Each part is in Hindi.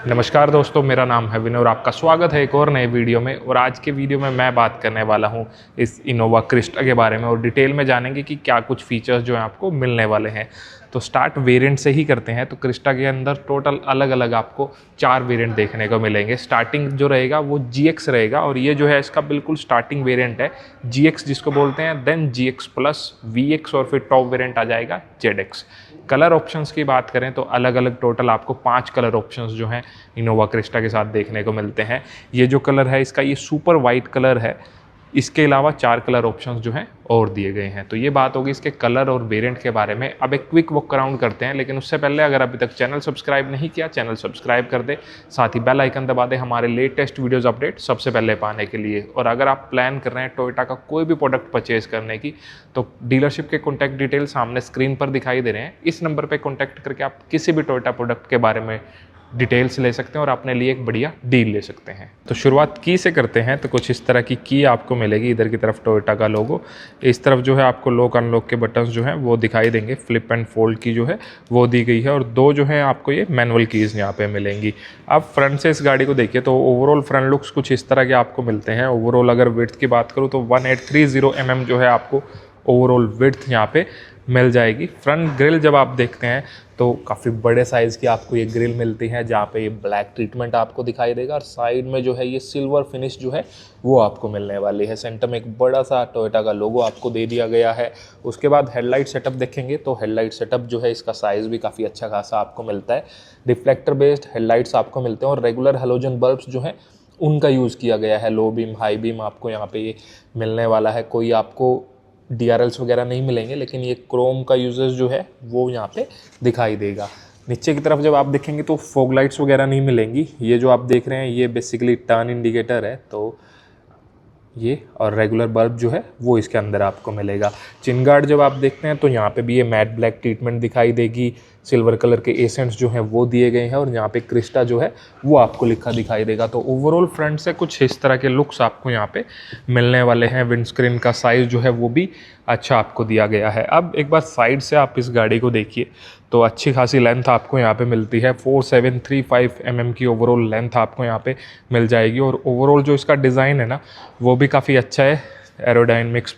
नमस्कार दोस्तों, मेरा नाम है विनय और आपका स्वागत है एक और नए वीडियो में। और आज के वीडियो में मैं बात करने वाला हूं इस इनोवा क्रिस्टा के बारे में और डिटेल में जानेंगे कि क्या कुछ फीचर्स जो हैं आपको मिलने वाले हैं। तो स्टार्ट वेरिएंट से ही करते हैं। तो क्रिस्टा के अंदर टोटल अलग अलग आपको 4 वेरिएंट देखने को मिलेंगे। स्टार्टिंग जो रहेगा वो GX रहेगा और ये जो है इसका बिल्कुल स्टार्टिंग वेरिएंट है, GX जिसको बोलते हैं। देन GX प्लस, VX और फिर टॉप वेरिएंट आ जाएगा ZX। कलर ऑप्शंस की बात करें तो अलग अलग टोटल आपको 5 कलर ऑप्शंस जो हैं इनोवा क्रिस्टा के साथ देखने को मिलते हैं। ये जो कलर है इसका ये सुपर वाइट कलर है। इसके अलावा 4 कलर ऑप्शंस जो हैं और दिए गए हैं। तो ये बात होगी इसके कलर और वेरिएंट के बारे में। अब एक क्विक वॉक अराउंड करते हैं, लेकिन उससे पहले अगर अभी तक चैनल सब्सक्राइब नहीं किया, चैनल सब्सक्राइब कर दे, साथ ही बेल आइकन दबा दे हमारे लेटेस्ट वीडियोस अपडेट सबसे पहले पाने के लिए। और अगर आप प्लान कर रहे हैं टोयोटा का कोई भी प्रोडक्ट परचेज करने की, तो डीलरशिप के कॉन्टैक्ट डिटेल सामने स्क्रीन पर दिखाई दे रहे हैं। इस नंबर पर कॉन्टैक्ट करके आप किसी भी टोयोटा प्रोडक्ट के बारे में डिटेल्स ले सकते हैं और अपने लिए एक बढ़िया डील ले सकते हैं। तो शुरुआत की से करते हैं। तो कुछ इस तरह की आपको मिलेगी। इधर की तरफ टोयोटा का लोगो, इस तरफ जो है आपको लॉक अनलॉक के बटन्स जो हैं वो दिखाई देंगे। फ्लिप एंड फोल्ड की जो है वो दी गई है और 2 जो है आपको ये मैनुअल कीज़ यहाँ पे मिलेंगी। अब फ्रंट से इस गाड़ी को देखिए तो ओवरऑल फ्रंट लुक्स कुछ इस तरह के आपको मिलते हैं। ओवरऑल अगर विड्थ की बात करूँ तो 1830 mm जो है आपको ओवरऑल विड्थ यहाँ पे मिल जाएगी। फ्रंट ग्रिल जब आप देखते हैं तो काफ़ी बड़े साइज़ की आपको ये ग्रिल मिलती है, जहाँ पे ये ब्लैक ट्रीटमेंट आपको दिखाई देगा और साइड में जो है ये सिल्वर फिनिश जो है वो आपको मिलने वाली है। सेंटर में एक बड़ा सा टोयोटा का लोगो आपको दे दिया गया है। उसके बाद हेडलाइट सेटअप देखेंगे तो हेडलाइट सेटअप जो है इसका साइज़ भी काफ़ी अच्छा खासा आपको मिलता है। रिफ्लेक्टर बेस्ड हेडलाइट्स आपको मिलते हैं और रेगुलर हेलोजन बल्ब्स जो हैं उनका यूज़ किया गया है। लो बीम, हाई बीम आपको यहाँ पे ये मिलने वाला है। कोई आपको DRLs वगैरह नहीं मिलेंगे, लेकिन ये क्रोम का यूजेस जो है वो यहाँ पे दिखाई देगा। नीचे की तरफ जब आप देखेंगे तो फॉग लाइट्स वगैरह नहीं मिलेंगी। ये जो आप देख रहे हैं ये बेसिकली टर्न इंडिकेटर है, तो ये और रेगुलर बल्ब जो है वो इसके अंदर आपको मिलेगा। चिन गार्ड जब आप देखते हैं तो यहाँ पे भी ये मैट ब्लैक ट्रीटमेंट दिखाई देगी। सिल्वर कलर के एसेंट्स जो हैं वो दिए गए हैं और यहाँ पे क्रिस्टा जो है वो आपको लिखा दिखाई देगा। तो ओवरऑल फ्रंट से कुछ इस तरह के लुक्स आपको यहाँ पे मिलने वाले हैं। विंडस्क्रीन का साइज़ जो है वो भी अच्छा आपको दिया गया है। अब एक बार साइड से आप इस गाड़ी को देखिए तो अच्छी खासी लेंथ आपको यहाँ पे मिलती है। 4735 mm की ओवरऑल लेंथ आपको यहाँ पे मिल जाएगी। और ओवरऑल जो इसका डिज़ाइन है ना वो भी काफ़ी अच्छा है। एरोडायनेमिक्स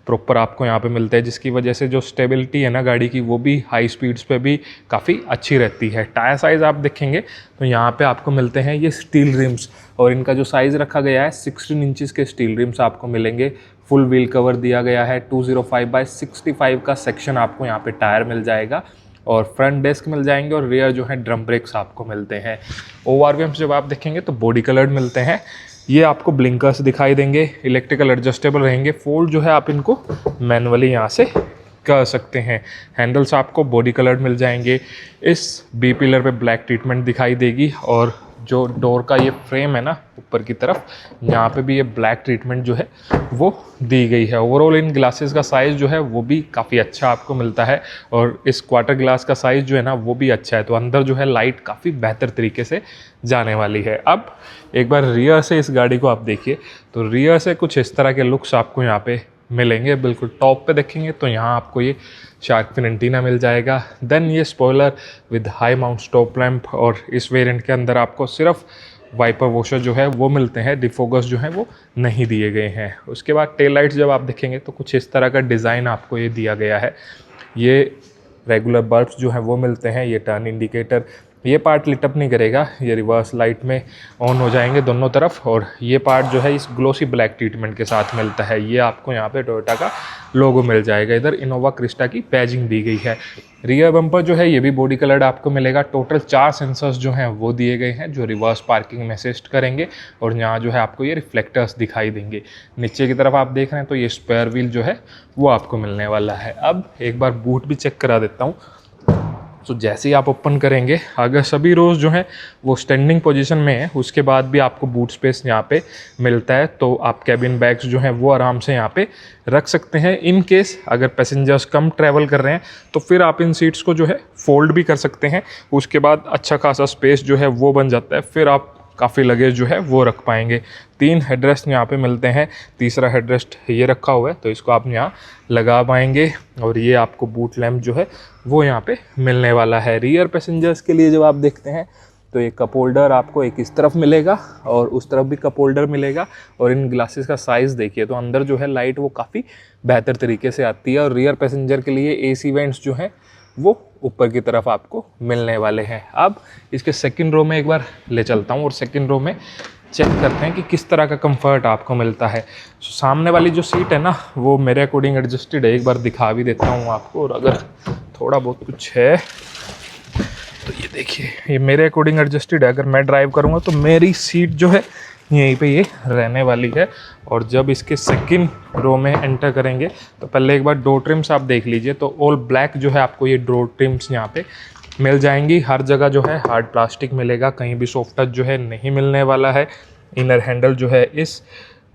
प्रॉपर आपको यहाँ पे मिलते हैं, जिसकी वजह से जो स्टेबिलिटी है ना गाड़ी की वो भी हाई स्पीड्स पे भी काफ़ी अच्छी रहती है। टायर साइज़ आप देखेंगे तो यहाँ पे आपको मिलते हैं ये स्टील रिम्स और इनका जो साइज़ रखा गया है 16 इंचेस के स्टील रिम्स आपको मिलेंगे। फुल व्हील कवर दिया गया है। 205/65 का सेक्शन आपको यहाँ पे टायर मिल जाएगा और फ्रंट डेस्क मिल जाएंगे और रियर जो है ड्रम ब्रेक्स आपको मिलते हैं। ORVMs जब आप देखेंगे तो बॉडी कलर्ड मिलते हैं। ये आपको ब्लिंकर्स दिखाई देंगे, इलेक्ट्रिकल एडजस्टेबल रहेंगे। फोल्ड जो है आप इनको मैनुअली यहाँ से कर सकते हैं। हैंडल्स आपको बॉडी कलर्ड मिल जाएंगे। इस बी पिलर पे ब्लैक ट्रीटमेंट दिखाई देगी और जो डोर का ये फ्रेम है ना ऊपर की तरफ, यहाँ पे भी ये ब्लैक ट्रीटमेंट जो है वो दी गई है। ओवरऑल इन ग्लासेस का साइज़ जो है वो भी काफ़ी अच्छा आपको मिलता है और इस क्वार्टर ग्लास का साइज़ जो है ना वो भी अच्छा है। तो अंदर जो है लाइट काफ़ी बेहतर तरीके से जाने वाली है। अब एक बार रियर से इस गाड़ी को आप देखिए तो रियर से कुछ इस तरह के लुक्स आपको यहाँ पे मिलेंगे। बिल्कुल टॉप पे देखेंगे तो यहाँ आपको ये शार्क फिन एंटीना मिल जाएगा। देन ये spoiler with high mount stop lamp और इस वेरिएंट के अंदर आपको सिर्फ वाइपर वॉशर जो है वो मिलते हैं। डिफोकस जो है वो नहीं दिए गए हैं। उसके बाद टेल लाइट्स जब आप देखेंगे तो कुछ इस तरह का डिज़ाइन आपको ये दिया गया है। ये रेगुलर बल्ब्स जो हैं वो मिलते हैं। ये टर्न इंडिकेटर, ये पार्ट लिट अप नहीं करेगा, ये रिवर्स लाइट में ऑन हो जाएंगे दोनों तरफ। और ये पार्ट जो है इस ग्लोसी ब्लैक ट्रीटमेंट के साथ मिलता है। ये आपको यहाँ पे टोयोटा का लोगो मिल जाएगा। इधर इनोवा क्रिस्टा की पैजिंग दी गई है। रियर बम्पर जो है ये भी बॉडी कलर्ड आपको मिलेगा। टोटल 4 सेंसर्स जो हैं वो दिए गए हैं जो रिवर्स पार्किंग में असिस्ट करेंगे और यहाँ जो है आपको ये रिफ्लेक्टर्स दिखाई देंगे। नीचे की तरफ आप देख रहे हैं तो ये स्पेयर व्हील जो है वो आपको मिलने वाला है। अब एक बार बूट भी चेक करा देता हूँ। तो जैसे ही आप ओपन करेंगे, अगर सभी रोज़ जो है वो स्टैंडिंग पोजीशन में है, उसके बाद भी आपको बूट स्पेस यहाँ पे मिलता है। तो आप कैबिन बैग्स जो हैं वो आराम से यहाँ पे रख सकते हैं। इन केस अगर पैसेंजर्स कम ट्रैवल कर रहे हैं तो फिर आप इन सीट्स को जो है फोल्ड भी कर सकते हैं। उसके बाद अच्छा खासा स्पेस जो है वो बन जाता है। फिर आप काफ़ी लगेज जो है वो रख पाएंगे। 3 हेडरेस्ट यहाँ पे मिलते हैं। तीसरा हेडरेस्ट ये रखा हुआ है तो इसको आप यहाँ लगा पाएंगे। और ये आपको बूट लैम्प जो है वो यहाँ पे मिलने वाला है। रियर पैसेंजर्स के लिए जब आप देखते हैं तो ये कप होल्डर आपको एक इस तरफ मिलेगा और उस तरफ भी कप होल्डर मिलेगा। और इन ग्लासेस का साइज़ देखिए, तो अंदर जो है लाइट वो काफ़ी बेहतर तरीके से आती है। और रियर पैसेंजर के लिए एसी वेंट्स जो हैं वो ऊपर की तरफ आपको मिलने वाले हैं। अब इसके सेकंड रो में एक बार ले चलता हूँ और सेकंड रो में चेक करते हैं कि किस तरह का कंफर्ट आपको मिलता है। सामने वाली जो सीट है ना वो मेरे अकॉर्डिंग एडजस्टेड है, एक बार दिखा भी देता हूँ आपको। और अगर थोड़ा बहुत कुछ है तो ये देखिए, ये मेरे अकॉर्डिंग एडजस्टेड है। अगर मैं ड्राइव करूँगा तो मेरी सीट जो है यहीं पे ये रहने वाली है। और जब इसके सेकंड रो में एंटर करेंगे तो पहले एक बार डोर ट्रिम्स आप देख लीजिए। तो ऑल ब्लैक जो है आपको ये डोर ट्रिम्स यहाँ पे मिल जाएंगी। हर जगह जो है हार्ड प्लास्टिक मिलेगा, कहीं भी सॉफ्ट टच जो है नहीं मिलने वाला है। इनर हैंडल जो है इस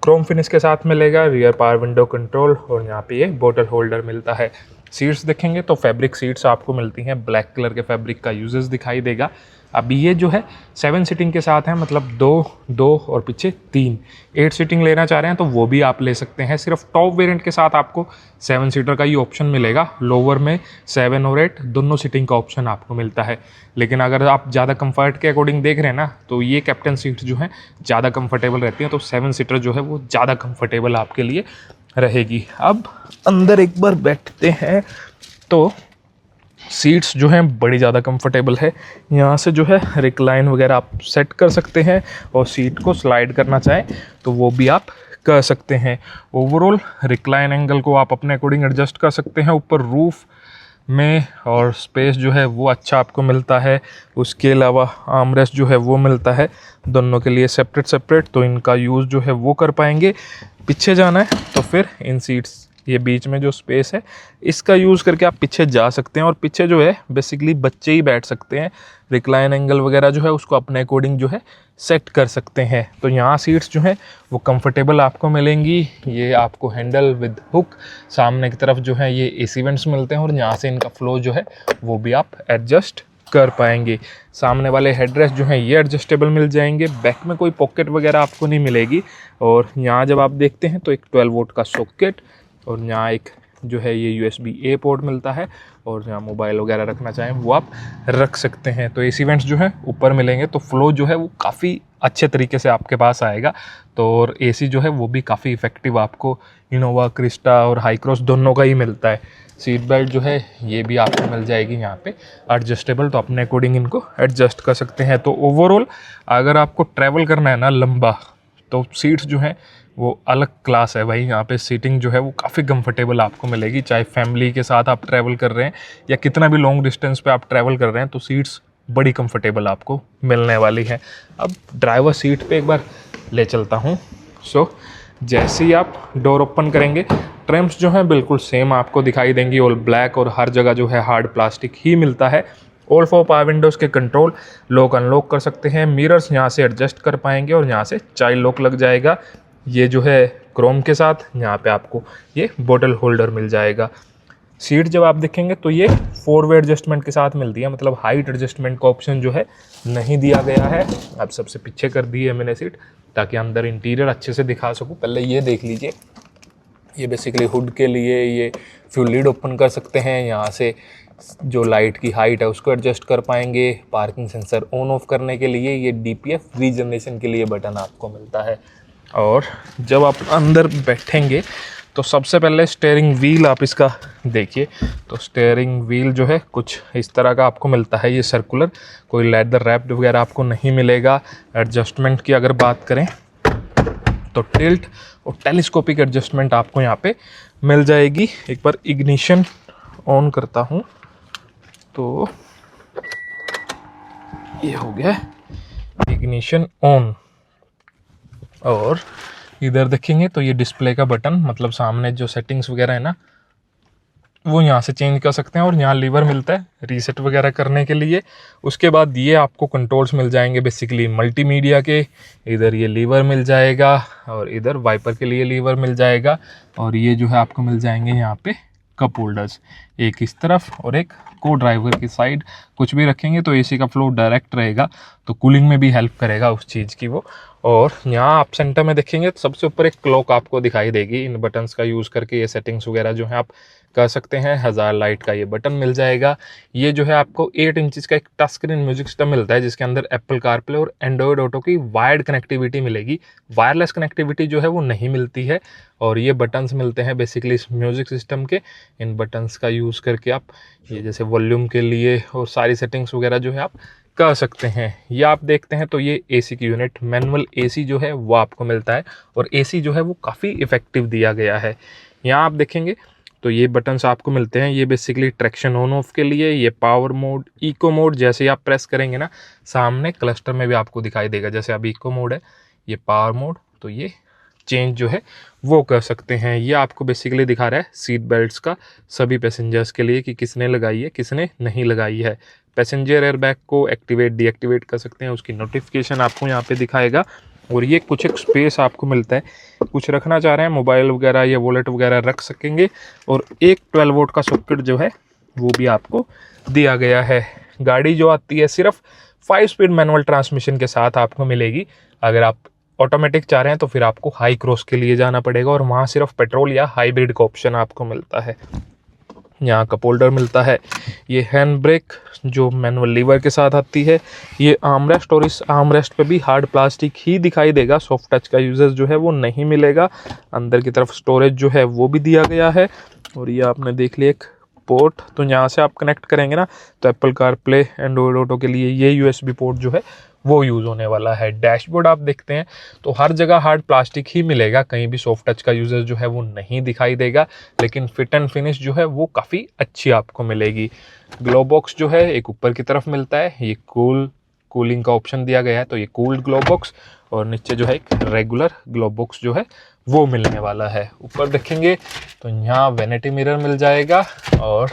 क्रोम फिनिश के साथ मिलेगा। रियर पावर विंडो कंट्रोल और यहाँ पे ये बोतल होल्डर मिलता है। सीट्स देखेंगे तो फैब्रिक सीट्स आपको मिलती हैं, ब्लैक कलर के फैब्रिक का यूजेस दिखाई देगा। अभी ये जो है 7 सीटिंग के साथ है, मतलब 2 और पीछे 3। 8 सीटिंग लेना चाह रहे हैं तो वो भी आप ले सकते हैं। सिर्फ टॉप वेरिएंट के साथ आपको 7 सीटर का ही ऑप्शन मिलेगा। लोअर में 7 और 8 दोनों सीटिंग का ऑप्शन आपको मिलता है। लेकिन अगर आप ज़्यादा कंफर्ट के अकॉर्डिंग देख रहे हैं ना तो ये कैप्टन सीट्स जो हैं ज़्यादा कंफर्टेबल रहती हैं, तो 7 सीटर जो है वो ज़्यादा कंफर्टेबल आपके लिए रहेगी। अब अंदर एक बार बैठते हैं तो सीट्स जो हैं बड़ी ज़्यादा कंफर्टेबल है। यहाँ से जो है रिक्लाइन वगैरह आप सेट कर सकते हैं और सीट को स्लाइड करना चाहें तो वो भी आप कर सकते हैं। ओवरऑल रिक्लाइन एंगल को आप अपने अकॉर्डिंग एडजस्ट कर सकते हैं। ऊपर रूफ में और स्पेस जो है वो अच्छा आपको मिलता है। उसके अलावा आर्मरेस्ट जो है वो मिलता है दोनों के लिए सेपरेट, तो इनका यूज़ जो है वो कर पाएंगे। पीछे जाना है तो फिर इन सीट्स, ये बीच में जो स्पेस है इसका यूज़ करके आप पीछे जा सकते हैं। और पीछे जो है बेसिकली बच्चे ही बैठ सकते हैं। रिक्लाइन एंगल वगैरह जो है उसको अपने अकॉर्डिंग जो है सेट कर सकते हैं। तो यहाँ सीट्स जो हैं वो कंफर्टेबल आपको मिलेंगी। ये आपको हैंडल विद हुक, सामने की तरफ जो है ये एसी वेंट्स मिलते हैं और यहाँ से इनका फ्लो जो है वो भी आप एडजस्ट कर पाएंगे। सामने वाले हेडरेस्ट जो हैं ये एडजस्टेबल मिल जाएंगे। बैक में कोई पॉकेट वगैरह आपको नहीं मिलेगी। और यहाँ जब आप देखते हैं तो एक 12 वोल्ट का सॉकेट और यहाँ एक जो है ये USB-A पोर्ट मिलता है। और यहाँ मोबाइल वगैरह रखना चाहें वो आप रख सकते हैं। तो एसी वेंट्स जो है ऊपर मिलेंगे, तो फ्लो जो है वो काफ़ी अच्छे तरीके से आपके पास आएगा। तो और एसी जो है वो भी काफ़ी इफ़ेक्टिव आपको इनोवा क्रिस्टा और हाई क्रॉस दोनों का ही मिलता है। सीट बेल्ट जो है ये भी आपको मिल जाएगी यहाँ पे एडजस्टेबल, तो अपने अकॉर्डिंग इनको एडजस्ट कर सकते हैं। तो ओवरऑल अगर आपको ट्रैवल करना है ना लंबा, तो सीट्स जो हैं वो अलग क्लास है भाई। यहाँ पे सीटिंग जो है वो काफ़ी कंफर्टेबल आपको मिलेगी। चाहे फैमिली के साथ आप ट्रैवल कर रहे हैं या कितना भी लॉन्ग डिस्टेंस पे आप ट्रैवल कर रहे हैं तो सीट्स बड़ी कंफर्टेबल आपको मिलने वाली है। अब ड्राइवर सीट पे एक बार ले चलता हूँ। जैसे ही आप डोर ओपन करेंगे, ट्रिम्स जो हैं बिल्कुल सेम आपको दिखाई देंगी। ऑल ब्लैक और हर जगह जो है हार्ड प्लास्टिक ही मिलता है। ऑल 4 पावर विंडोज़ के कंट्रोल लॉक अनलॉक कर सकते हैं। मिरर्स यहाँ से एडजस्ट कर पाएंगे और यहाँ से चाइल्ड लॉक लग जाएगा। ये जो है क्रोम के साथ यहाँ पे आपको ये बोतल होल्डर मिल जाएगा। सीट जब आप देखेंगे तो ये 4 वे एडजस्टमेंट के साथ मिलती है, मतलब हाइट एडजस्टमेंट का ऑप्शन जो है नहीं दिया गया है। अब सबसे पीछे कर दी है मैंने सीट ताकि अंदर इंटीरियर अच्छे से दिखा सकूँ। पहले ये देख लीजिए, ये बेसिकली हुड के लिए ये फ्यूल लीड ओपन कर सकते हैं। यहाँ से जो लाइट की हाइट है उसको एडजस्ट कर पाएंगे। पार्किंग सेंसर ऑन ऑफ करने के लिए ये DPF रीजनरेशन के लिए बटन आपको मिलता है। और जब आप अंदर बैठेंगे तो सबसे पहले स्टीयरिंग व्हील आप इसका देखिए। तो स्टीयरिंग व्हील जो है कुछ इस तरह का आपको मिलता है, ये सर्कुलर, कोई लेदर रैप्ड वगैरह आपको नहीं मिलेगा। एडजस्टमेंट की अगर बात करें तो टिल्ट और टेलीस्कोपिक एडजस्टमेंट आपको यहाँ पे मिल जाएगी। एक बार इग्निशन ऑन करता हूँ तो ये हो गया इग्निशन ऑन। और इधर देखेंगे तो ये डिस्प्ले का बटन, मतलब सामने जो सेटिंग्स वगैरह है ना वो यहाँ से चेंज कर सकते हैं। और यहाँ लीवर मिलता है रीसेट वगैरह करने के लिए। उसके बाद ये आपको कंट्रोल्स मिल जाएंगे बेसिकली मल्टीमीडिया के। इधर ये लीवर मिल जाएगा और इधर वाइपर के लिए लीवर मिल जाएगा। और ये जो है आपको मिल जाएंगे यहाँ पे कप होल्डर्स। एक इस तरफ और एक को ड्राइवर की साइड। कुछ भी रखेंगे तो एसी का फ्लो डायरेक्ट रहेगा, तो कूलिंग में भी हेल्प करेगा उस चीज़ की वो। और यहाँ आप सेंटर में देखेंगे तो सबसे ऊपर एक क्लॉक आपको दिखाई देगी। इन बटन्स का यूज़ करके ये सेटिंग्स वगैरह जो है आप कर सकते हैं। 1000 लाइट का ये बटन मिल जाएगा। ये जो है आपको 8 इंचज़ का एक टच स्क्रीन म्यूजिक सिस्टम मिलता है, जिसके अंदर एप्पल कारप्ले और एंड्रॉयड ऑटो की वायर्ड कनेक्टिविटी मिलेगी। वायरलेस कनेक्टिविटी जो है वो नहीं मिलती है। और ये बटन्स मिलते हैं बेसिकली इस म्यूज़िक सिस्टम के। इन बटन्स का यूज़ करके आप ये जैसे वॉल्यूम के लिए और सारी सेटिंग्स वगैरह जो है आप कर सकते हैं। ये आप देखते हैं तो ये एसी की यूनिट मैनुअल एसी जो है वो आपको मिलता है, और एसी जो है वो काफ़ी इफ़ेक्टिव दिया गया है। यहाँ आप देखेंगे तो ये बटन्स आपको मिलते हैं। ये बेसिकली ट्रैक्शन ऑन ऑफ के लिए, ये पावर मोड, इको मोड। जैसे ही आप प्रेस करेंगे ना, सामने क्लस्टर में भी आपको दिखाई देगा। जैसे अभी इको मोड है, ये पावर मोड, तो ये चेंज जो है वो कर सकते हैं। ये आपको बेसिकली दिखा रहा है सीट बेल्ट्स का सभी पैसेंजर्स के लिए कि किसने लगाई है किसने नहीं लगाई है। पैसेंजर एयरबैग को एक्टिवेट डीएक्टिवेट कर सकते हैं, उसकी नोटिफिकेशन आपको यहाँ पे दिखाएगा। और ये कुछ एक स्पेस आपको मिलता है, कुछ रखना चाह रहे हैं मोबाइल वगैरह या वॉलेट वगैरह रख सकेंगे। और एक 12 वोल्ट का सॉकेट जो है वो भी आपको दिया गया है। गाड़ी जो आती है सिर्फ 5 स्पीड मैनुअल ट्रांसमिशन के साथ आपको मिलेगी। अगर आप ऑटोमेटिक चाह रहे हैं तो फिर आपको हाई क्रॉस के लिए जाना पड़ेगा, और वहाँ सिर्फ पेट्रोल या हाइब्रिड का ऑप्शन आपको मिलता है। यहाँ कप होल्डर मिलता है। ये हैंड ब्रेक जो मैनुअल लीवर के साथ आती है। ये आर्मरेस्ट, और इस आर्मरेस्ट पे भी हार्ड प्लास्टिक ही दिखाई देगा, सॉफ्ट टच का यूजेस जो है वो नहीं मिलेगा। अंदर की तरफ स्टोरेज जो है वो भी दिया गया है। और ये आपने देख लिया एक पोर्ट, तो यहाँ से आप कनेक्ट करेंगे ना तो एप्पल कारप्ले एंड्रॉयड ऑटो के लिए ये यूएसबी पोर्ट जो है वो यूज़ होने वाला है। डैशबोर्ड आप देखते हैं तो हर जगह हार्ड प्लास्टिक ही मिलेगा, कहीं भी सॉफ्ट टच का यूज़र जो है वो नहीं दिखाई देगा, लेकिन फिट एंड फिनिश जो है वो काफ़ी अच्छी आपको मिलेगी। ग्लो बॉक्स जो है एक ऊपर की तरफ मिलता है, ये कूलिंग का ऑप्शन दिया गया है, तो ये कूल्ड ग्लो बॉक्स। और नीचे जो है एक रेगुलर ग्लो बॉक्स जो है वो मिलने वाला है। ऊपर देखेंगे तो यहाँ वैनिटी मिरर मिल जाएगा, और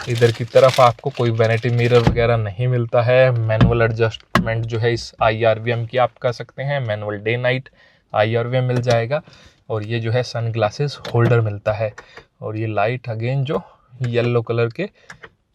इधर की तरफ आपको कोई वैनिटी मिरर वगैरह नहीं मिलता है। मैनुअल एडजस्टमेंट जो है इस IRVM की आप कर सकते हैं, मैनुअल डे नाइट IRVM मिल जाएगा। और ये जो है सन ग्लासेस होल्डर मिलता है। और ये लाइट अगेन जो येलो कलर के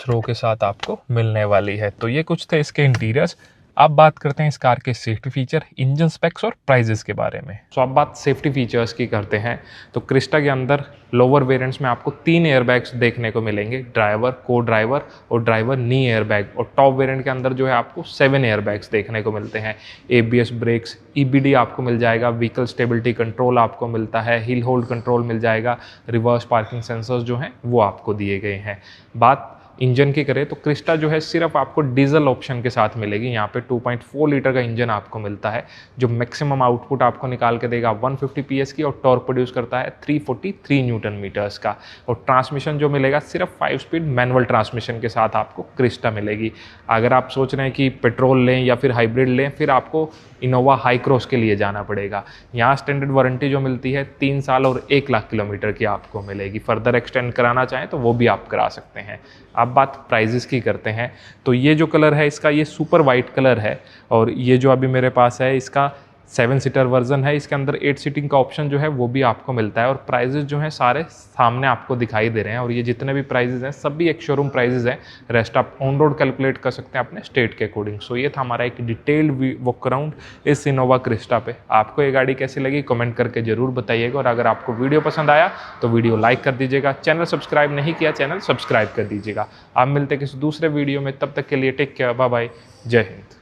थ्रो के साथ आपको मिलने वाली है। तो ये कुछ थे इसके इंटीरियर्स। अब बात करते हैं इस कार के सेफ्टी फीचर, इंजन स्पेक्स और प्राइजेस के बारे में। तो अब बात सेफ्टी फीचर्स की करते हैं। तो क्रिस्टा के अंदर लोअर वेरिएंट्स में आपको 3 एयरबैग्स देखने को मिलेंगे, ड्राइवर, को ड्राइवर और ड्राइवर नी एयरबैग। और टॉप वेरिएंट के अंदर जो है आपको 7 एयरबैग्स देखने को मिलते हैं। ABS ब्रेक्स, EBD आपको मिल जाएगा, व्हीकल स्टेबिलिटी कंट्रोल आपको मिलता है, हिल होल्ड कंट्रोल मिल जाएगा, रिवर्स पार्किंग सेंसर्स जो हैं वो आपको दिए गए हैं। बात इंजन की करें तो क्रिस्टा जो है सिर्फ आपको डीजल ऑप्शन के साथ मिलेगी। यहाँ पे 2.4 लीटर का इंजन आपको मिलता है, जो मैक्सिमम आउटपुट आपको निकाल के देगा 150 PS की, और टॉर्क प्रोड्यूस करता है 343 न्यूटन मीटर्स का। और ट्रांसमिशन जो मिलेगा सिर्फ 5 स्पीड मैनुअल ट्रांसमिशन के साथ आपको क्रिस्टा मिलेगी। अगर आप सोच रहे हैं कि पेट्रोल लें या फिर हाइब्रिड लें, फिर आपको इनोवा हाई क्रॉस के लिए जाना पड़ेगा। यहाँ स्टैंडर्ड वारंटी जो मिलती है 3 साल और 1 लाख किलोमीटर की आपको मिलेगी। फर्दर एक्सटेंड कराना चाहें तो वो भी आप करा सकते हैं। अब बात प्राइजेस की करते हैं। तो ये जो कलर है इसका, ये सुपर वाइट कलर है, और ये जो अभी मेरे पास है इसका 7 सीटर वर्जन है। इसके अंदर 8 सीटिंग का ऑप्शन जो है वो भी आपको मिलता है। और प्राइजेस जो हैं सारे सामने आपको दिखाई दे रहे हैं, और ये जितने भी प्राइजेस हैं सभी एक शोरूम प्राइजेस हैं। रेस्ट आप ऑन रोड कैलकुलेट कर सकते हैं अपने स्टेट के अकॉर्डिंग। सो ये था हमारा एक डिटेल्ड वॉक अराउंड इस इनोवा क्रिस्टा पे। आपको ये गाड़ी कैसी लगी कमेंट करके ज़रूर बताइएगा। और अगर आपको वीडियो पसंद आया तो वीडियो लाइक कर दीजिएगा। चैनल सब्सक्राइब नहीं किया, चैनल सब्सक्राइब कर दीजिएगा। आप मिलते किसी दूसरे वीडियो में, तब तक के लिए टेक केयर, बाय बाय, जय हिंद।